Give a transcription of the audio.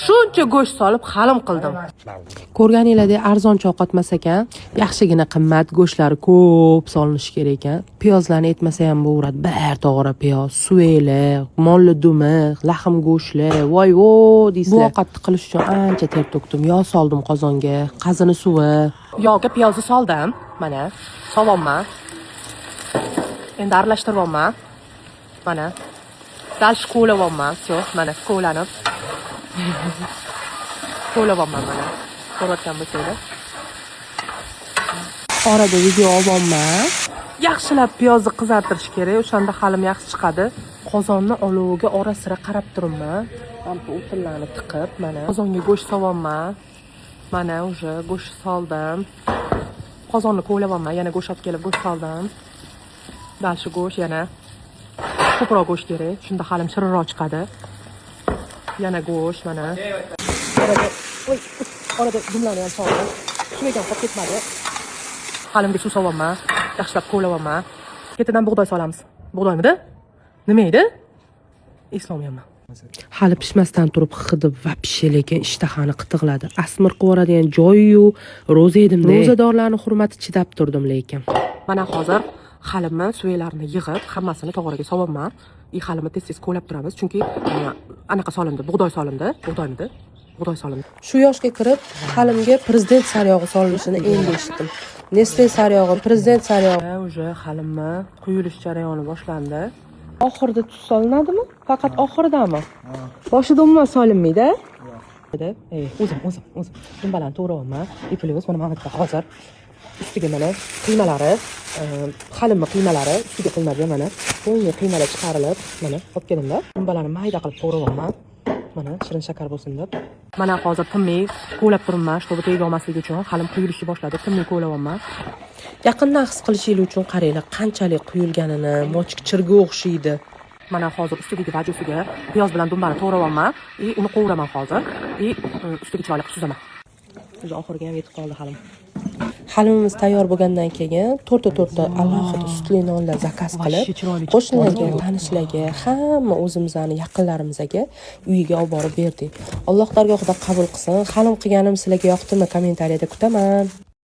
shuncha go'sht solib halim qildim. Ko'rganinglardek arzoncha ovqat emas ekan, yaxshigina qimmat go'shtlari ko'p solinishi kerak ekan. Piyozlarni aytmasa ham bo'laveradi. Bir tog'ora piyoz, suveli, molli dumi, lahm go'shtli, voy-vo deysizlar. Bu ovqatni qilish uchun ancha ter to'kdim. Yog' soldim qozonga, qazini suvi. Yog'ga piyozni soldim. Mana, sovonman. Endi aralashtiryapman. Mana. Dal shko'layapman. Всё, mana shko'lanib. Qo'layapman mana. Ko'rayotgan bo'lsanglar. Orada video olmayman. Yaxshilab piyozni qizartirish kerak, o'shanda halim yaxshi chiqadi. Qozonni oloviga ora-sira qarab turibman. Alp o'tinlarni tiqib, mana qozonga go'sht solyapman. Mana уже go'sht soldim. Qozonni qo'ylayapman, yana go'sht olib kelib go'sht soldim. Dalshi go'sht yana ko'proq go'sht kerak, shunda halim shirinroq chiqadi. Yana go'sht mana. Orada dumlarni ham soldim. Suviga qolib ketmadi. Halimga suv solyapman, yaxshilab qo'ylayapman. Ketidan bug'doy solamiz. Bug'doymidi? Nima edi? Eslolmayapman. Hali pishmasdan turib hidi va pishi lekin ishtahani qitiqladi. Asmir qiladigan joyi-yu ro'za edimda. Ro'zadorlarning hurmati chidab turdim lekin. Mana hozir halimni suvelarini yig'ib, hammasini to'g'riga solyapman. Halimni tez-tez qo'lab turamiz, chunki anaqa solindi, bug'doy solindi. Bug'doymidi? Bug'doy solindi. Shu yoshga kirib, halimga prezident saryog'i solinishini endi eshitdim. Nestle saryog'i, prezident saryog'i. Уже halimni quyilish jarayoni boshlandi. Oxirida tuz solinadimi? Faqat oxiridami? Boshida umuman solinmaydi. O'zim. Dumbalarni to'g'rayapman. Iplyus mana mana hozir ustiga mana qiymalari, halimni qiymalari ustiga qilinadi mana. Bunga qiymalar chiqarilib, mana olib kelinda. Dumbalarni mayda qilib to'g'rayapman. Mana shirin shakar bo'lsin deb. Mana hozir timmiy qo'lab turibman, чтобы tega olmasligi uchun. Halim quyilishni boshladi, timmiy qo'layapman. Yaqindan his qilishingiz uchun qaranglar, qanchalik quyilganini, mochki chirga o'xshaydi. Mana hozir ustiga vajusiga piyoz bilan dumbani to'g'rayapman, uni qovuraman hozir. Ustiga chiroyli qilib suzaman. O'zi oxiriga ham yetib qoldi halim. Halimimiz tayyor bo'lgandan keyin to'rtta alohida sutli nonlar zakaz qilib, qo'shnilarga, tanishlarga, hamma o'zimizning yaqinlarimizga uyiga olib borib berdik. Alloh dargohida qabul qilsin. Halim qilganim sizlarga yoqdimi? Kommentariyada kutaman.